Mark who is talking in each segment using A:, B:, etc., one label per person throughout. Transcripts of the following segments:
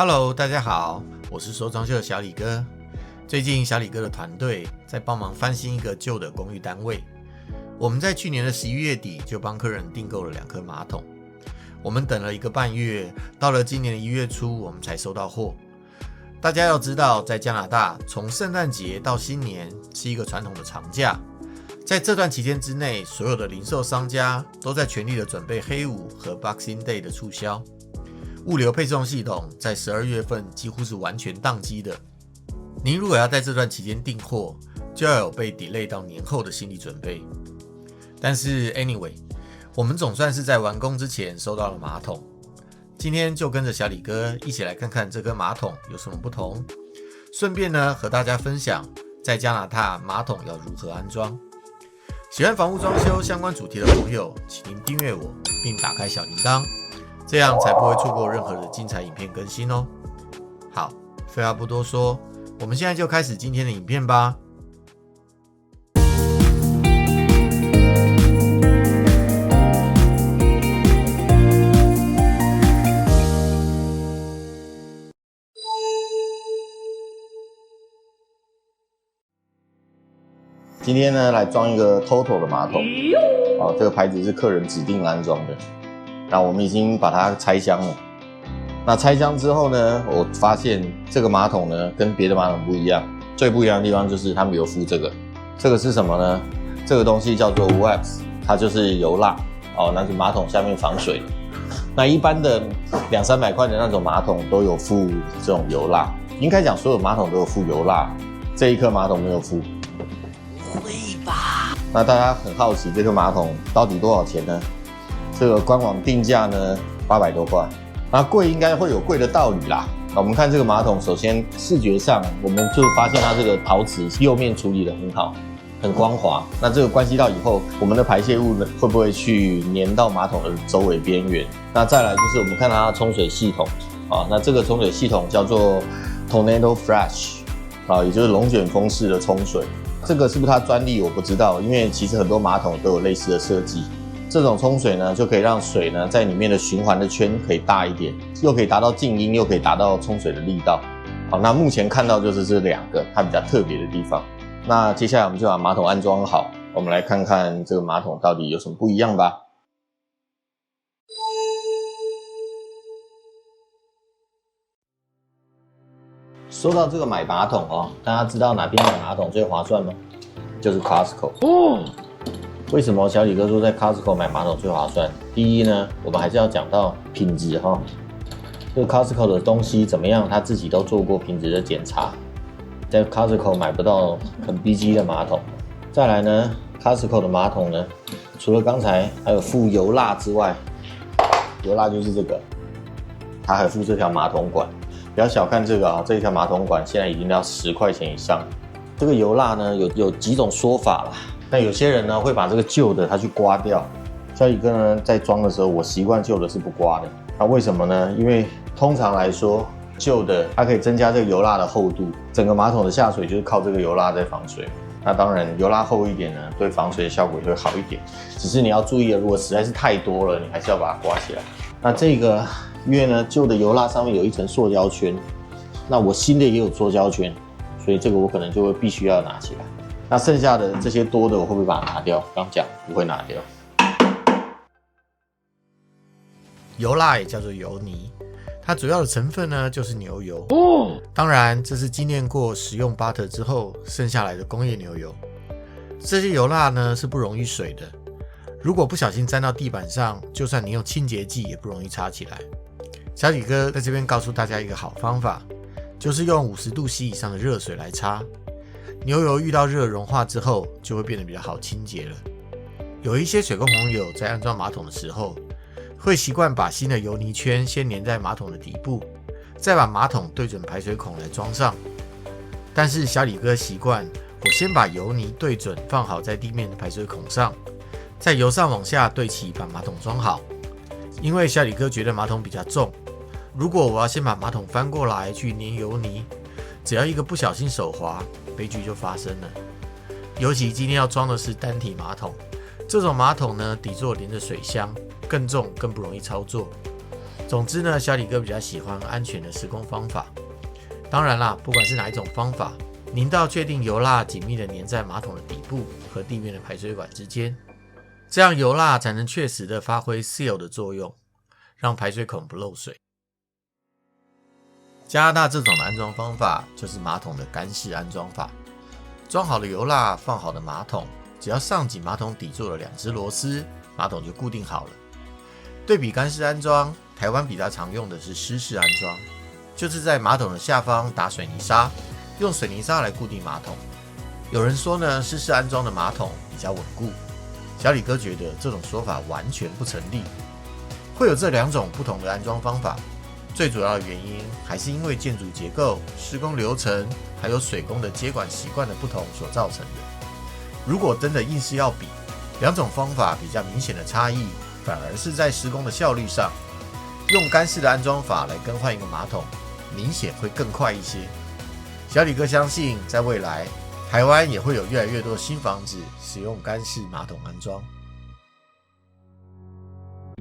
A: Hello， 大家好，我是说装修的小李哥。最近小李哥的团队在帮忙翻新一个旧的公寓单位。我们在去年的11月底就帮客人订购了2颗马桶，我们等了1个半月，到了今年的1月初我们才收到货。大家要知道，在加拿大，从圣诞节到新年是一个传统的长假，在这段期间之内，所有的零售商家都在全力的准备黑五和 Boxing Day 的促销。物流配送系统在12月份几乎是完全宕机的。您如果要在这段期间订货，就要有被 delay 到年后的心理准备。但是 anyway， 我们总算是在完工之前收到了马桶。今天就跟着小李哥一起来看看这颗马桶有什么不同，顺便呢和大家分享在加拿大马桶要如何安装。喜欢房屋装修相关主题的朋友，请您订阅我并打开小铃铛，这样才不会错过任何的精彩影片更新哦。好，废话不多说，我们现在就开始今天的影片吧。
B: 今天呢，来装一个 TOTO 的马桶，这个牌子是客人指定安装的。那我们已经把它拆箱了。那拆箱之后呢，我发现这个马桶呢跟别的马桶不一样，最不一样的地方就是他们有附这个是什么呢？这个东西叫做 Wax， 它就是油蜡那是马桶下面防水。那一般的200-300块的那种马桶都有附这种油蜡，应该讲所有马桶都有附油蜡，这一颗马桶没有附。会吧？那大家很好奇这个马桶到底多少钱呢？这个官网定价呢800多块，那贵应该会有贵的道理啦。那我们看这个马桶，首先视觉上我们就发现它这个陶瓷釉面处理得很好，很光滑。那这个关系到以后我们的排泄物呢会不会去粘到马桶的周围边缘？那再来就是我们看它的冲水系统那这个冲水系统叫做 Tornado Flash 也就是龙卷风式的冲水。这个是不是它专利我不知道，因为其实很多马桶都有类似的设计。这种冲水呢，就可以让水呢在里面的循环的圈可以大一点，又可以达到静音，又可以达到冲水的力道。好，那目前看到就是这2个它比较特别的地方。那接下来我们就把马桶安装好，我们来看看这个马桶到底有什么不一样吧。说到这个买马桶大家知道哪边买马桶最划算吗？就是 Costco。为什么小李哥说在 Costco 买马桶最划算？第一呢，我们还是要讲到品质这个 Costco 的东西怎么样，他自己都做过品质的检查，在 Costco 买不到很逼机的马桶。再来呢 ，Costco 的马桶呢，除了刚才还有附油蜡之外，油蜡就是这个，它还附这条马桶管。不要小看这个这一条马桶管现在已经要10块钱以上。这个油蜡呢有几种说法啦，那有些人呢会把这个旧的它去刮掉。小李哥呢在装的时候，我习惯旧的是不刮的。那为什么呢？因为通常来说，旧的它可以增加这个油蜡的厚度，整个马桶的下水就是靠这个油蜡在防水。那当然油蜡厚一点呢，对防水的效果就会好一点。只是你要注意了，如果实在是太多了，你还是要把它刮起来。那这个因为呢旧的油蜡上面有一层塑胶圈，那我新的也有塑胶圈，所以这个我可能就会必须要拿起来。那剩下的这些多的我会不会把它拿掉？刚讲不会拿掉。
A: 油蜡也叫做油泥，它主要的成分呢就是牛油。当然这是精炼过食用 butter 之后剩下来的工业牛油。这些油蜡呢是不溶于水的，如果不小心沾到地板上，就算你用清洁剂也不容易擦起来。小李哥在这边告诉大家一个好方法，就是用50度C 以上的热水来擦。牛油遇到热融化之后，就会变得比较好清洁了。有一些水工朋友在安装马桶的时候，会习惯把新的油泥圈先粘在马桶的底部，再把马桶对准排水孔来装上。但是小李哥习惯，我先把油泥对准放好在地面的排水孔上，再由上往下对齐把马桶装好。因为小李哥觉得马桶比较重，如果我要先把马桶翻过来去粘油泥，只要一个不小心手滑，悲剧就发生了。尤其今天要装的是单体马桶，这种马桶呢底座连着水箱，更重更不容易操作。总之呢，小李哥比较喜欢安全的施工方法。当然啦，不管是哪一种方法，您都要确定油蜡紧密的粘在马桶的底部和地面的排水管之间，这样油蜡才能确实的发挥 seal 的作用，让排水孔不漏水。加拿大这种的安装方法就是马桶的干式安装法。装好的油蜡，放好的马桶，只要上紧马桶底座的2只螺丝，马桶就固定好了。对比干式安装，台湾比较常用的是湿式安装，就是在马桶的下方打水泥沙，用水泥沙来固定马桶。有人说呢，湿式安装的马桶比较稳固，小李哥觉得这种说法完全不成立。会有这2种不同的安装方法，最主要的原因还是因为建筑结构、施工流程，还有水工的接管习惯的不同所造成的。如果真的硬是要比，2种方法比较明显的差异，反而是在施工的效率上。用干式的安装法来更换一个马桶，明显会更快一些。小李哥相信，在未来，台湾也会有越来越多新房子使用干式马桶安装。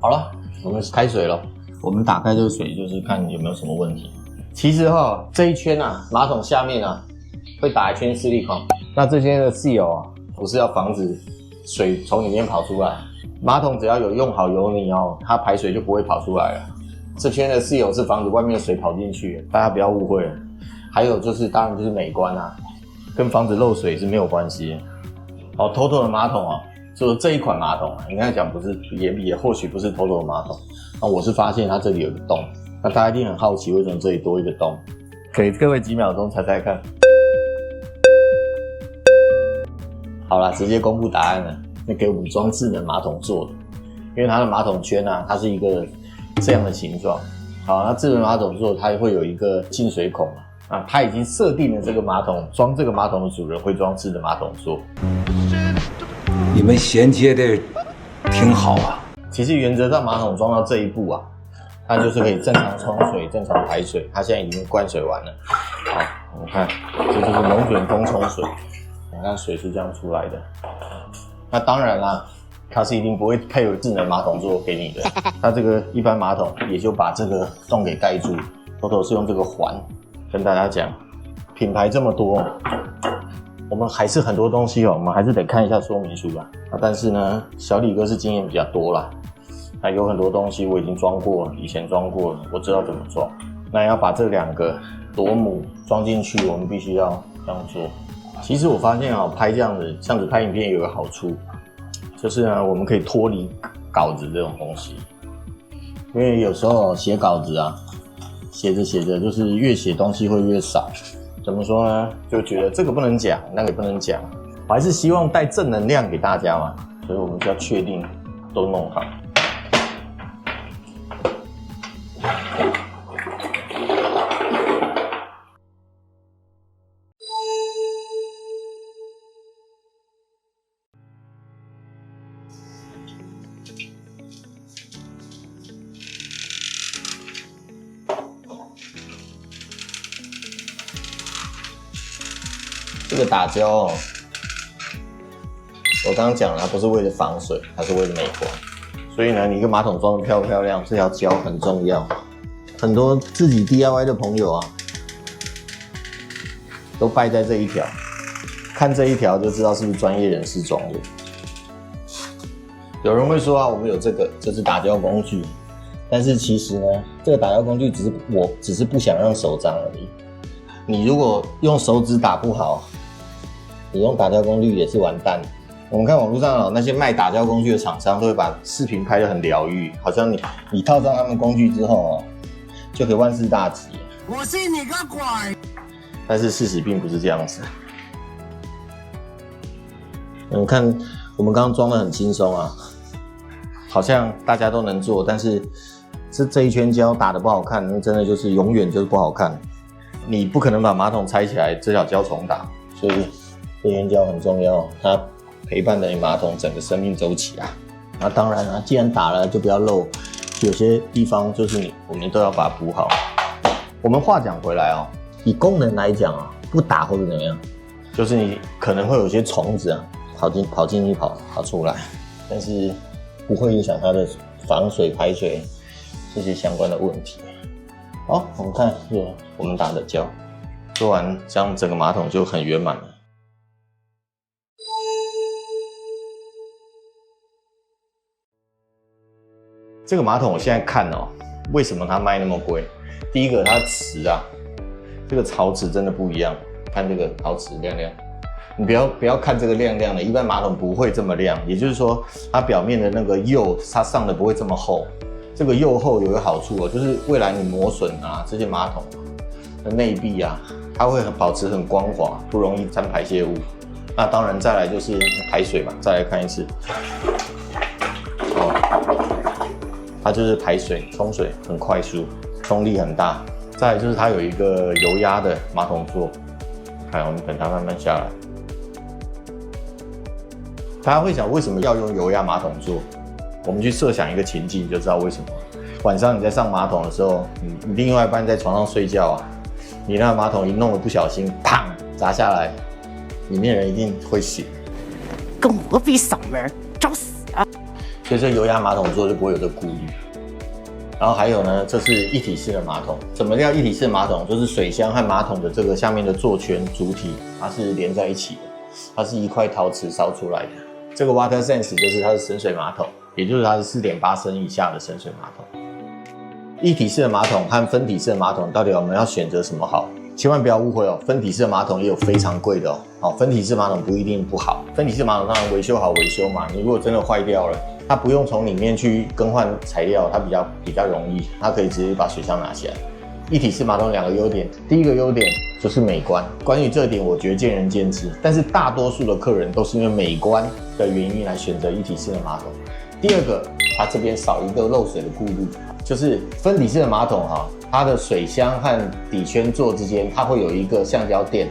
B: 好了，我们开水了。我们打开这个水，就是看有没有什么问题。其实这一圈马桶下面会打一圈矽利康。那这些的 seal 不是要防止水从里面跑出来。马桶只要有用好油泥它排水就不会跑出来了。这圈的 seal 是防止外面的水跑进去，大家不要误会了。还有就是，当然就是美观跟防止漏水是没有关系的。TOTO 的马桶就是这一款马桶应该讲不是，也或许不是 TOTO 的马桶。我是发现它这里有个洞，那大家一定很好奇为什么这里多一个洞，给各位几秒钟猜猜看。好啦，直接公布答案了。那给我们装智能马桶做的，因为它的马桶圈它是一个这样的形状。好，那智能马桶做它会有一个进水孔它已经设定了这个马桶，装这个马桶的主人会装智能马桶座。
C: 你们衔接的挺好啊。
B: 其实原则上马桶装到这一步它就是可以正常冲水、正常排水。它现在已经灌水完了。好，我们看，这就是龙卷风冲水。你看水是这样出来的。那当然啦，它是一定不会配有智能马桶座给你的。它这个一般马桶也就把这个洞给盖住。TOTO是用这个环。跟大家讲，品牌这么多，我们还是很多东西我们还是得看一下说明书但是呢，小李哥是经验比较多啦。那有很多东西我已经装过了，以前装过了，我知道怎么装。那要把这2个螺母装进去，我们必须要这样做。其实我发现拍这样子拍影片有个好处，就是呢，我们可以脱离稿子这种东西。因为有时候写稿子写着写着就是越写东西会越少。怎么说呢？就觉得这个不能讲，那个也不能讲。我还是希望带正能量给大家嘛，所以我们就要确定都弄好。这个打胶我刚刚讲了，它不是为了防水，它是为了美观。所以呢，你一个马桶装得漂不漂亮，这条胶很重要。很多自己 DIY 的朋友都败在这一条，看这一条就知道是不是专业人士装的。有人会说我们有这是打胶工具，但是其实呢，这个打胶工具只是不想让手脏而已。你如果用手指打不好，你用打胶工具也是完蛋。我们看网络上那些卖打胶工具的厂商都会把视频拍得很疗愈，好像你套上他们工具之后就可以万事大吉。
D: 我信你个鬼！
B: 但是事实并不是这样子。你看我们刚刚装得很轻松好像大家都能做，但是这一圈胶打得不好看，那真的就是永远就是不好看。你不可能把马桶拆起来这条胶重打，所以这圈胶很重要，它陪伴着你马桶整个生命周期那当然既然打了就不要漏，有些地方就是我们都要把它补好。我们话讲回来以功能来讲不打或者怎么样，就是你可能会有些虫子跑进去跑出来，但是不会影响它的防水排水这些相关的问题。好，我们看是我们打的胶，做完这样整个马桶就很圆满了。这个马桶我现在看哦，为什么它卖那么贵？第一个它瓷啊，这个陶瓷真的不一样，看这个陶瓷亮亮。你不要看这个亮亮的，一般马桶不会这么亮，也就是说它表面的那个釉它上的不会这么厚。这个釉厚有个好处哦，就是未来你磨损啊，这些马桶的内壁啊，它会保持很光滑，不容易沾排泄物。那当然再来就是排水嘛，再来看一次。它就是排水、冲水很快速，冲力很大。再来就是它有一个油压的马桶座，看我们等它慢慢下来。大家会想为什么要用油压马桶座？我们去设想一个情境就知道为什么。晚上你在上马桶的时候，你另外一半在床上睡觉啊，你那个马桶一弄得不小心，砰砸下来，里面人一定会醒。
D: 跟我比嗓门，找死啊！
B: 所以这油压马桶座就不会有这个顾虑。然后还有呢，这是一体式的马桶。什么叫一体式马桶？就是水箱和马桶的这个下面的座圈主体，它是连在一起的，它是一块陶瓷烧出来的。这个 WaterSense 就是它的省水马桶，也就是它是 4.8 升以下的省水马桶。一体式的马桶和分体式的马桶，到底我们要选择什么好？千万不要误会哦，分体式的马桶也有非常贵的哦。好，分体式马桶不一定不好，分体式马桶当然维修好维修嘛。你如果真的坏掉了，它不用从里面去更换材料，它比较容易，它可以直接把水箱拿起来。一体式马桶2个优点，第一个优点就是美观，关于这点我觉得见仁见智，但是大多数的客人都是因为美观的原因来选择一体式的马桶。第二个，它这边少一个漏水的顾虑，就是分体式的马桶它的水箱和底圈座之间，它会有一个橡胶垫，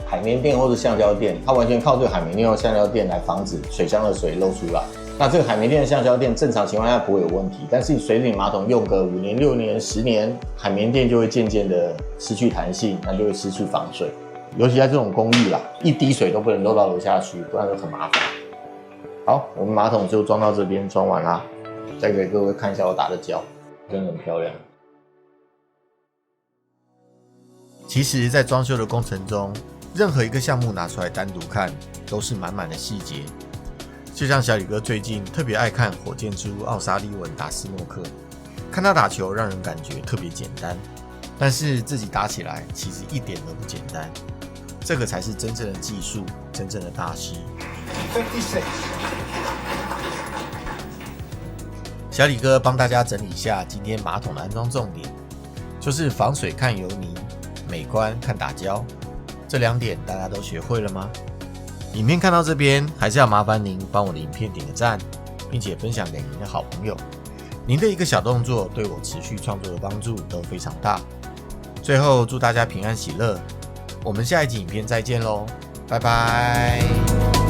B: 海绵垫或者橡胶垫，它完全靠这个海绵垫或橡胶垫来防止水箱的水漏出来。那这个海绵垫的橡胶垫正常情况下不会有问题，但是水洗马桶用个5年、6年、10年，海绵垫就会渐渐的失去弹性，那就会失去防水。尤其在这种公寓啦，一滴水都不能漏到楼下去，不然就很麻烦。好，我们马桶就装到这边，装完啦，再给各位看一下我打的胶，真的很漂亮。
A: 其实，在装修的过程中，任何一个项目拿出来单独看，都是满满的细节。就像小李哥最近特别爱看火箭之奥沙利文打斯诺克，看他打球让人感觉特别简单，但是自己打起来其实一点都不简单。这个才是真正的技术，真正的大师。小李哥帮大家整理一下今天马桶的安装重点，就是防水看油泥，美观看打胶，这2点大家都学会了吗？影片看到这边，还是要麻烦您帮我的影片点个赞，并且分享给您的好朋友。您的一个小动作对我持续创作的帮助都非常大。最后祝大家平安喜乐，我们下一集影片再见喽，拜拜。